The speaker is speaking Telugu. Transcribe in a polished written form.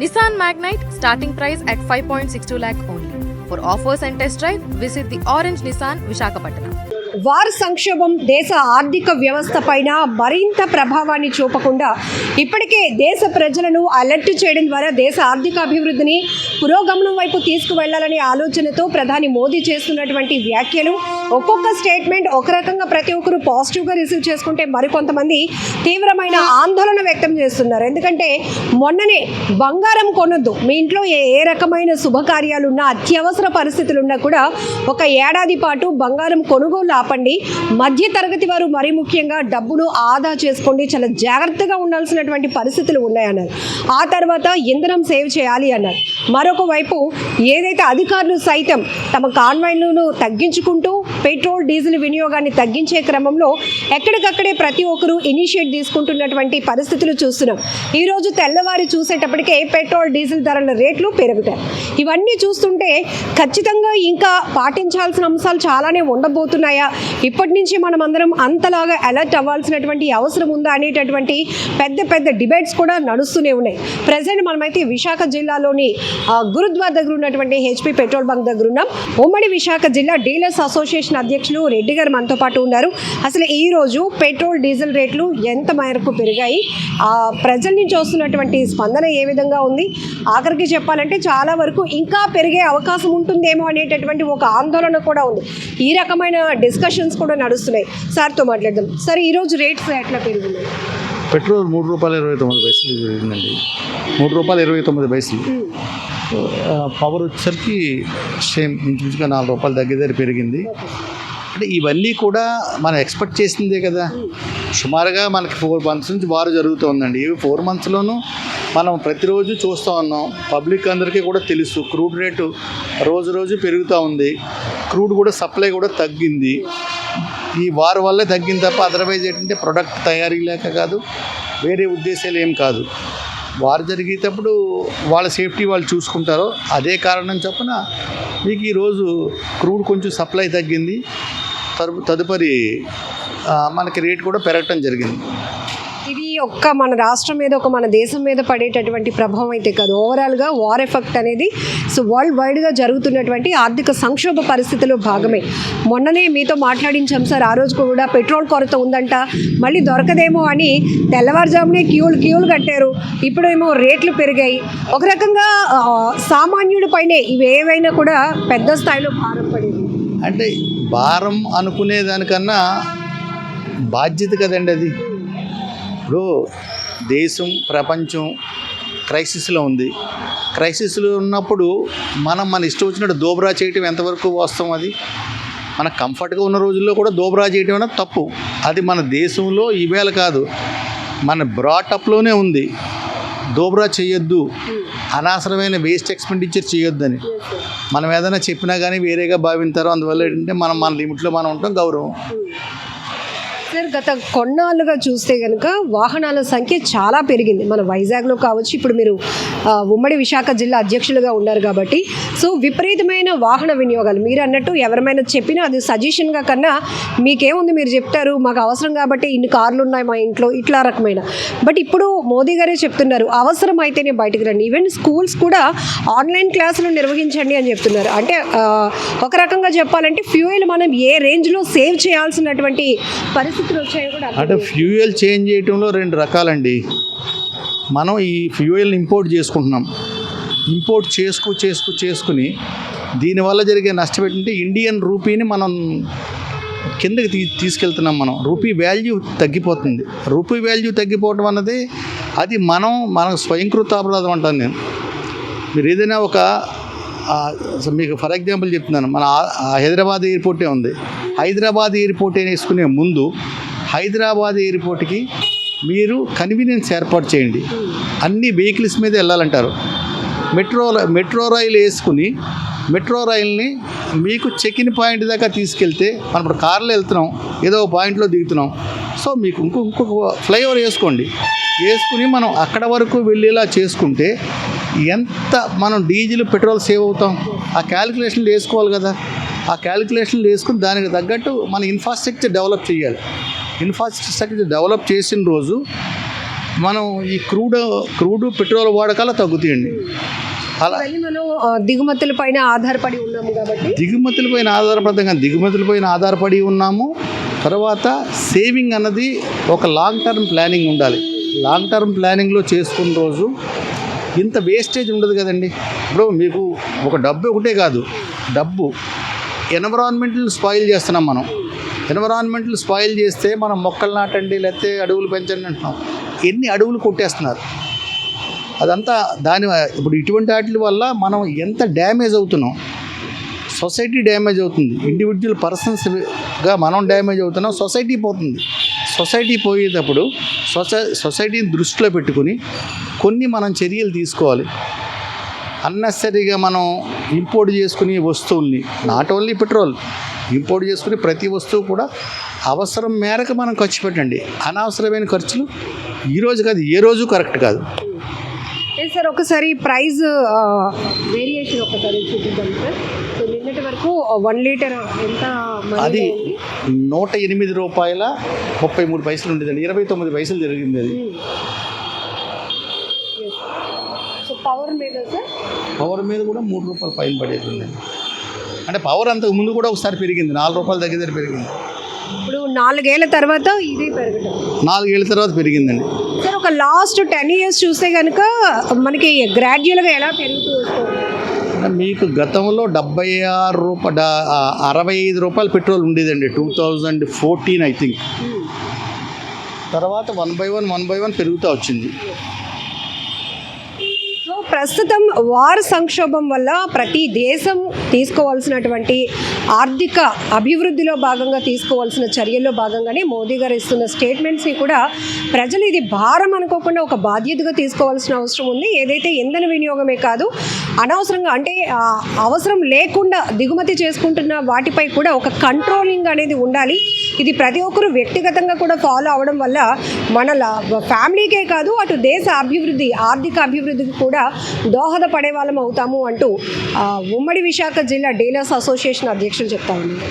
Nissan Magnite starting price at 5.62 lakh only. For offers and test drive, visit the Orange Nissan Visakhapatnam. వారి సంక్షోభం దేశ ఆర్థిక వ్యవస్థ పైన మరింత ప్రభావాన్ని చూపకుండా ఇప్పటికే దేశ ప్రజలను అలర్ట్ చేయడం ద్వారా దేశ ఆర్థిక అభివృద్ధిని పురోగమనం వైపు తీసుకువెళ్లాలనే ఆలోచనతో ప్రధాని మోదీ చేస్తున్నటువంటి వ్యాఖ్యలు ఒక్కొక్క స్టేట్మెంట్ ఒక రకంగా ప్రతి ఒక్కరు పాజిటివ్గా రిసీవ్ చేసుకుంటే మరికొంతమంది తీవ్రమైన ఆందోళన వ్యక్తం చేస్తున్నారు. ఎందుకంటే మొన్ననే బంగారం కొనొద్దు, మీ ఇంట్లో ఏ రకమైన శుభకార్యాలున్నా అత్యవసర పరిస్థితులున్నా కూడా ఒక ఏడాది పాటు బంగారం కొనుగోలు ఆపండి, మధ్య తరగతి వారు మరీ ముఖ్యంగా డబ్బును ఆదా చేసుకోండి, చాలా జాగ్రత్తగా ఉండాల్సినటువంటి పరిస్థితులు ఉన్నాయన్నారు. ఆ తర్వాత ఇంధనం సేవ్ చేయాలి అన్నారు. మరొక వైపు ఏదైతే అధికారులు సైతం తమ కాన్వాయ్లను తగ్గించుకుంటూ పెట్రోల్ డీజిల్ వినియోగాన్ని తగ్గించే క్రమంలో ఎక్కడికక్కడే ప్రతి ఒక్కరూ ఇనిషియేట్ తీసుకుంటున్నటువంటి పరిస్థితులు చూస్తున్నాం. ఈరోజు తెల్లవారి చూసేటప్పటికే పెట్రోల్ డీజిల్ ధరల రేట్లు పెరుగుతాయి. ఇవన్నీ చూస్తుంటే ఖచ్చితంగా ఇంకా పాటించాల్సిన అంశాలు చాలానే ఉండబోతున్నాయా, ఇప్పటి నుంచి మనం అందరం అంతలాగా అలర్ట్ అవ్వాల్సినటువంటి అవసరం ఉందా అనేటటువంటి పెద్ద పెద్ద డిబేట్స్ కూడా నడుస్తూనే ఉన్నాయి. ప్రజెంట్ మనమైతే విశాఖ జిల్లాలోని గురుద్వార్ దగ్గర ఉన్నటువంటి హెచ్పి పెట్రోల్ బంక్ దగ్గర ఉన్నాం. ఉమ్మడి విశాఖ జిల్లా డీలర్స్ అసోసియేషన్ అధ్యక్షులు రెడ్డి గారు మనతో పాటు ఉన్నారు. అసలు ఈ రోజు పెట్రోల్ డీజిల్ రేట్లు ఎంత మేరకు పెరిగాయి, ప్రజల నుంచి వస్తున్నటువంటి స్పందన ఏ విధంగా ఉంది, ఆఖరికి చెప్పాలంటే చాలా వరకు ఇంకా పెరిగే అవకాశం ఉంటుందేమో అనేటటువంటి ఒక ఆందోళన కూడా ఉంది. ఈ రకమైన డిస్కషన్స్ కూడా నడుస్తున్నాయి. సార్తో మాట్లాడదాం. సార్, ఈరోజు రేట్స్ ఎట్లా పెరుగుతున్నాయి? పెట్రోల్ ₹3.29 పెరిగిందండి. ₹3.29. పవర్ వచ్చేసరికి సేమ్ ఇంచుమించుగా ₹4 దగ్గర పెరిగింది. అంటే ఇవన్నీ కూడా మనం ఎక్స్పెక్ట్ చేసిందే కదా. సుమారుగా మనకి 4 months నుంచి వారు జరుగుతుందండి. ఇవి 4 monthsలోనూ మనం ప్రతిరోజు చూస్తూ ఉన్నాం. పబ్లిక్ అందరికీ కూడా తెలుసు క్రూడ్ రేటు రోజు రోజు పెరుగుతూ ఉంది. క్రూడ్ కూడా సప్లై కూడా తగ్గింది. ఈ వార్ వల్లే తగ్గింది తప్ప అదర్వైజ్ ఏంటంటే ప్రొడక్ట్ తయారీ లేక కాదు, వేరే ఉద్దేశాలు ఏం కాదు. వార్ జరిగేటప్పుడు వాళ్ళ సేఫ్టీ వాళ్ళు చూసుకుంటారో అదే కారణం చొప్పున మీకు ఈరోజు క్రూడ్ కొంచెం సప్లై తగ్గింది. తదుపరి మనకి రేట్ కూడా పెరగటం జరిగింది. ఇది ఒక్క మన రాష్ట్రం మీద, ఒక మన దేశం మీద పడేటటువంటి ప్రభావం అయితే కాదు, ఓవరాల్గా వార్ ఎఫెక్ట్ అనేది వరల్డ్ వైడ్గా జరుగుతున్నటువంటి ఆర్థిక సంక్షోభ పరిస్థితుల్లో భాగమే. మొన్ననే మీతో మాట్లాడించాం సార్, ఆ రోజు కూడా పెట్రోల్ కొరత ఉందంట, మళ్ళీ దొరకదేమో అని తెల్లవారుజామునే క్యూలు కట్టారు. ఇప్పుడేమో రేట్లు పెరిగాయి. ఒక రకంగా సామాన్యుడి పైనే ఇవి ఏవైనా కూడా పెద్ద స్థాయిలో భారం పడింది. అంటే భారం అనుకునే దానికన్నా బాధ్యత కదండి అది. ఇప్పుడు దేశం ప్రపంచం క్రైసిస్లో ఉంది. క్రైసిస్లో ఉన్నప్పుడు మన ఇష్టం వచ్చినట్టు దోబరా చేయటం ఎంతవరకు వాస్తవం? అది మన కంఫర్ట్గా ఉన్న రోజుల్లో కూడా దోబరా చేయటం అనేది తప్పు. అది మన దేశంలో ఈవేళ కాదు, మన బ్రాటప్లోనే ఉంది. దోబరా చేయొద్దు, అనవసరమైన వేస్ట్ ఎక్స్పెండిచర్ చేయొద్దని మనం ఏదైనా చెప్పినా కానీ వేరేగా భావించారో. అందువల్ల ఏంటంటే మన లిమిట్లో మనం ఉంటాం, గౌరవం. సార్, గత కొన్నాళ్ళుగా చూస్తే కనుక వాహనాల సంఖ్య చాలా పెరిగింది. మన వైజాగ్లో కావచ్చు, ఇప్పుడు మీరు ఉమ్మడి విశాఖ జిల్లా అధ్యక్షులుగా ఉన్నారు కాబట్టి విపరీతమైన వాహన వినియోగాలు. మీరు అన్నట్టు ఎవరైనా చెప్పినా అది సజెషన్గా కన్నా మీకేముంది, మీరు చెప్తారు మాకు అవసరం కాబట్టి ఇన్ని కార్లు ఉన్నాయి మా ఇంట్లో, ఇట్లా రకమైన. బట్ ఇప్పుడు మోదీ గారే చెప్తున్నారు అవసరం అయితేనే బయటకు రండి, ఈవెన్ స్కూల్స్ కూడా ఆన్లైన్ క్లాసులు నిర్వహించండి అని చెప్తున్నారు. అంటే ఒక రకంగా చెప్పాలంటే ఫ్యూయల్ మనం ఏ రేంజ్లో సేవ్ చేయాల్సినటువంటి పరిస్థితి. అంటే ఫ్యూయల్ చేంజ్ చేయటంలో 2 రకాలండి. మనం ఈ ఫ్యూయల్ని ఇంపోర్ట్ చేసుకుంటున్నాం. ఇంపోర్ట్ చేసుకుని దీనివల్ల జరిగే నష్టం ఏంటంటే ఇండియన్ రూపీని మనం కిందకి తీసుకెళ్తున్నాం. మనం రూపీ వాల్యూ తగ్గిపోతుంది. రూపీ వాల్యూ తగ్గిపోవడం అన్నది అది మనం స్వయంకృత అపరాధం అంటాను నేను. మీరు ఏదైనా మీకు ఫర్ ఎగ్జాంపుల్ చెప్తున్నాను, మన హైదరాబాద్ ఎయిర్పోర్టే ఉంది. హైదరాబాద్ ఎయిర్పోర్ట్ వేసుకునే ముందు హైదరాబాద్ ఎయిర్పోర్ట్కి మీరు కన్వీనియన్స్ ఏర్పాటు చేయండి. అన్ని వెహికల్స్ మీద వెళ్ళాలంటారు. మెట్రో రైలు వేసుకుని మెట్రో రైల్ని మీకు చెక్ ఇన్ పాయింట్ దాకా తీసుకెళ్తే, మనం ఇప్పుడు కార్లో వెళ్తున్నాం, ఏదో పాయింట్లో దిగుతున్నాం, సో మీకు ఇంకొక ఫ్లైఓవర్ వేసుకుని మనం అక్కడ వరకు వెళ్ళేలా చేసుకుంటే ఎంత మనం డీజిల్ పెట్రోల్ సేవ్ అవుతాం. ఆ క్యాలిక్యులేషన్లు వేసుకోవాలి కదా. ఆ క్యాలిక్యులేషన్లు వేసుకుని దానికి తగ్గట్టు మన ఇన్ఫ్రాస్ట్రక్చర్ డెవలప్ చేయాలి. ఇన్ఫ్రాస్ట్రక్చర్ డెవలప్ చేసిన రోజు మనం ఈ క్రూడ్ పెట్రోల్ వాడకాలు తగ్గుతాయండి. అలా ఇవన్నీ మనం దిగుమతుల పైన ఆధారపడి ఉన్నాము కాబట్టి దిగుమతులపైన ఆధారపడి ఉన్నాము. తర్వాత సేవింగ్ అన్నది ఒక లాంగ్ టర్మ్ ప్లానింగ్ ఉండాలి. లాంగ్ టర్మ్ ప్లానింగ్లో చేసుకున్న రోజు ఇంత వేస్టేజ్ ఉండదు కదండి. ఇప్పుడు మీకు ఒక డబ్బు ఒకటే కాదు, డబ్బు ఎన్విరాన్మెంటల్ స్పాయిల్ చేస్తున్నాం మనం. ఎన్విరాన్మెంటల్ స్పాయిల్ చేస్తే మనం మొక్కలు నాటండి లేకపోతే అడవులు పెంచండి అంటున్నాం. ఎన్ని అడవులు కొట్టేస్తున్నారు. అదంతా ఇప్పుడు ఇటువంటి వాటి వల్ల మనం ఎంత డ్యామేజ్ అవుతున్నాం. సొసైటీ డ్యామేజ్ అవుతుంది, ఇండివిజువల్ పర్సన్స్గా మనం డ్యామేజ్ అవుతున్నాం, సొసైటీ పోతుంది. సొసైటీ పోయేటప్పుడు సొసైటీని దృష్టిలో పెట్టుకుని కొన్ని మనం చర్యలు తీసుకోవాలి. అన్నెసరీగా మనం ఇంపోర్ట్ చేసుకునే వస్తువుల్ని, నాట్ ఓన్లీ పెట్రోల్, ఇంపోర్ట్ చేసుకునే ప్రతి వస్తువు కూడా అవసరం మేరకు మనం ఖర్చు పెట్టండి. అనవసరమైన ఖర్చులు ఈరోజు కాదు, ఏ రోజు కరెక్ట్ కాదు. సార్ ఒకసారి ప్రైస్ వేరియేషన్ ఒకసారి చూపిద్దాం సార్. సో నిన్నటి వరకు 1 లీటర్ ఎంత అది 108 రూపాయల 33 పైసలు ఉండేదండి. 29 పైసలు జరిగింది అది. సో పవర్ మీద సార్, పవర్ మీద కూడా 3 రూపాయలు పైన పడేది ఉందండి. అంటే పవర్ అంతకు ముందు కూడా ఒకసారి పెరిగింది, 4 రూపాయల దగ్గర పెరిగింది. ఇప్పుడు 4 ఏళ్ల తర్వాత ఇది పెరగటం, 4 ఏళ్ళ తర్వాత పెరిగిందండి. సార్ ఒక లాస్ట్ 10 years చూస్తే కనుక మనకి గ్రాడ్యువల్గా ఎలా పెరుగుతూ వస్తుంది? మీకు గతంలో 65 రూపాయలు పెట్రోల్ ఉండేదండి 2014 ఐ థింక్. తర్వాత 1 by 1 పెరుగుతూ వచ్చింది. సో ప్రస్తుతం వార్ సంక్షోభం వల్ల ప్రతి దేశం తీసుకోవాల్సినటువంటి ఆర్థిక అభివృద్ధిలో భాగంగా తీసుకోవాల్సిన చర్యల్లో భాగంగానే మోదీ గారు ఇస్తున్న స్టేట్మెంట్స్ని కూడా ప్రజలు ఇది భారం అనుకోకుండా ఒక బాధ్యతగా తీసుకోవాల్సిన అవసరం ఉంది. ఏదైతే ఇంధన వినియోగమే కాదు, అనవసరంగా అంటే అవసరం లేకుండా దిగుమతి చేసుకుంటున్న వాటిపై కూడా ఒక కంట్రోలింగ్ అనేది ఉండాలి. ఇది ప్రతి ఒక్కరు వ్యక్తిగతంగా కూడా ఫాలో అవడం వల్ల మన ఫ్యామిలీకే కాదు, అటు దేశ అభివృద్ధి, ఆర్థిక అభివృద్ధికి కూడా దోహదపడే వాళ్ళం అవుతాము అంటూ ఉమ్మడి విశాఖ జిల్లా డీలర్స్ అసోసియేషన్ అధ్యక్షులు చెప్తా ఉన్నారు.